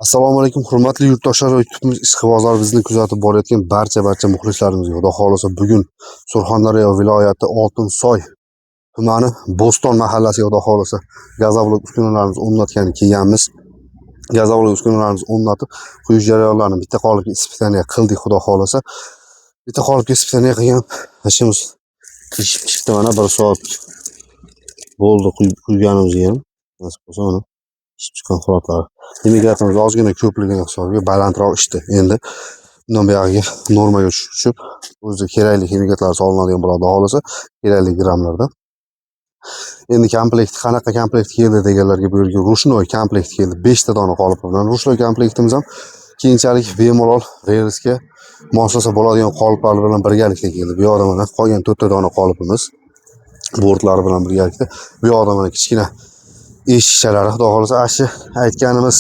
Assalomu alaykum, hurmatli yurtdoshlar va YouTube ishqibozlar, bizni kuzatib borayotgan barcha muxlislarimizga Xudo xolasa bugun Surxondaryo viloyati Oltinsoy tumani Bo'ston mahallasiga Xudo xolasa gazovlik uskunalarimizni o'rnatgan kelganmiz. Gazovlik uskunalarimizni o'rnatib, quyish jarayonlarini bitta qolipga ispitaniya qildik Xudo xolasa. Bitta qolipga ispitaniya qilgan ishimiz chiqdi, mana 1 soat bo'ldi quyganimizga ham. Nasib bo'lsa mana chiqqan holatlar. Immigratorimiz ozgina ko'pligini hisobiga balandroq ishdi. Endi bundan buyog'iga normaga tushib, o'zi kerakli immigratorlar solinadigan bo'ladi, xohlasa kerakli grammlarda. Endi komplekt qanaqa komplekt keldi deganlarga bu yerga rushnoy komplekt keldi. 5 ta dona qolip bilan rushnoy komplektimiz ham keyinchalik bemalol relsga moslasa bo'ladigan qoliplar bilan birgalikda keldi. Bu yoqda mana qolgan 4 ta dona qolipimiz bordlari bilan birgalikda. Bu yoqda mana kichkina eshikchalari, xudo xolasa ashi aytganimiz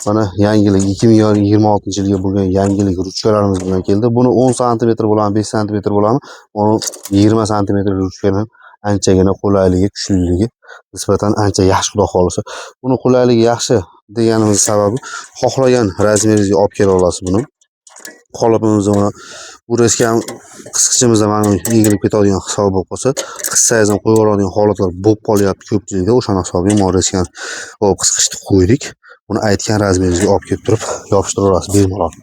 mana yangilik 2026-yilga bo'lgan yangilik ruchkalarimiz bilan keldi. Buni 10 sm bo'lami, 5 sm bo'lami, 20 sm ruchkani anchagina qulayligi, kuchliligi nisbatan ancha yaxshi xudo xolasa. Buni qulayligi yaxshi deganimiz sababi xohlagan razmeringizga olib kela olasiz buni. Qolipimiz mana bu reskam qisqichimizda mana egilib ketadigan hisob bo'lib qolsa, qissangiz ham qo'yib oladigan holatlar bo'lib qolyapti ko'pchilikda. O'shani hisobiga mana reskan olib qisqichni qo'ydik. Buni aytgan razmeringizga olib kelib turib yopishtirib olasiz bemalol.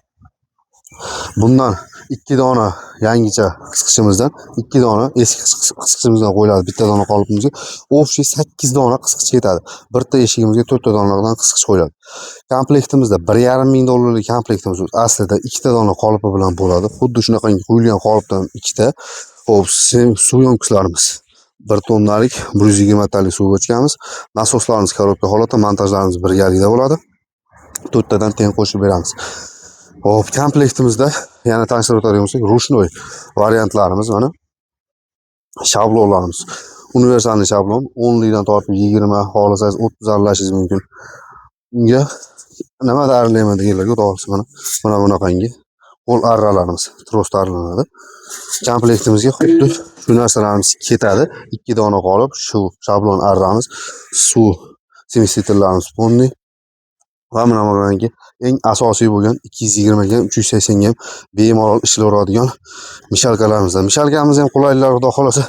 Bundan 2 dona yangicha qisqichimizdan 2 dona eski qisqichimizdan qo'yiladi bitta dona qolipimizga. Общий 8 dona qisqich ketadi. Bitta eshigimizga 4 ta donalardan qisqich qo'yiladi. Komplektimizda 1,5 ming dollarlik komplektimiz aslida 2 ta dona qolipi bilan bo'ladi. Xuddi shunaqa qo'yilgan qolipdan 2 ta. Xo'p, suv yonkislarimiz 1 tonnalik 120 talik suv o'chganmiz. Nasoslarimiz korobka holatda, montajlarimiz birgalikda bo'ladi. 4 tadan teng qo'shib beramiz. Hop, komplektimizda yana tanishtirib o'tadigan bo'lsak, rushnoy variantlarimiz mana shablonlarimiz. Universalniy shablon 10 likdan tortib 20, xohlasangiz 30 aralashingiz mumkin. Unga nima darilayman deganlarga to'g'risi mana bunaqangi qo'l arralarimiz trost aralanadi. Komplektimizga xuddi shu narsalarimiz ketadi. 2 dona qolib, shu shablon arramiz, suv semisitrlarimiz ponni va mana bunaqangi eng asosiy bo'lgan 220 ga 380 ga bemalol ishlaveradigan mishalkalarimizdan. Mishalkamiz ham qulayliklar xudo xolasa.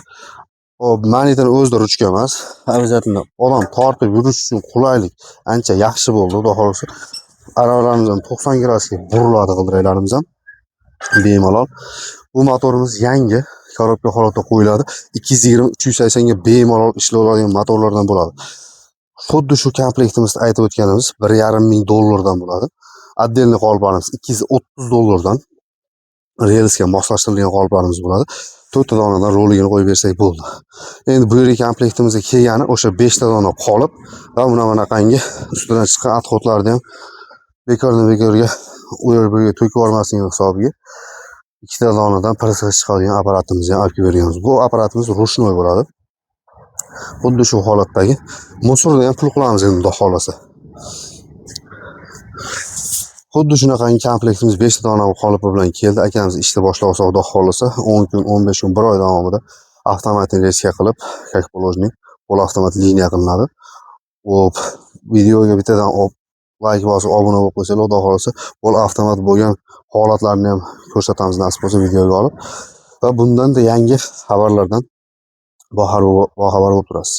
Hop, manitan o'zida ruchka emas, обязательно odam tortib yurish uchun qulaylik ancha yaxshi bo'ldi xudo xolasa. Aralarimiz ham 90 gradusga buriladi, g'ildiraklarimiz ham bemalol. Bu motorimiz yangi korobka holatda qo'yiladi. 220-380 ga bemalol ishlaydigan motorlardan bo'ladi. Xuddi shu komplektimizda aytib o'tganimiz 1,5 ming dollardan bo'ladi. Отдельный qoliplarimiz 230 dollardan relsga moslashtirilgan qoliplarimiz bo'ladi. 4 ta donadan roligini qo'yib bersak bo'ldi. Endi bu yerga komplektimizga kelgani o'sha 5 ta dona qolip va bunaqangi ustidan chiqqan отходlarni ham bekorga u yerga to'kib yubormaslik hisobiga 2 ta donadan pressga chiqadigan apparatimizni ham olib berganmiz. Bu apparatimiz rushnoy bo'ladi. Xuddi shu holatdagi musorni ham pul qilamiz endi xudo xolasa. Xuddi shunaqangi komplektimiz 5 ta dona qolipi bilan keldi. Akamiz ishni boshlab olsa xudo xolasa 10 kun, 15 kun, 1 oy davomida avtomatik reska qilib, как положено, qo'l avtomat liniya qilinadi. Hop, videoga bittadan like bosib obuna bo'lib qo'ysangiz xudo xolasa qo'l avtomat bo'lgan holatlarni ham ko'rsatamiz nasib bo'lsa videoga olib. Va bundan da yangi xabarlardan boxabar bo'lib turasiz.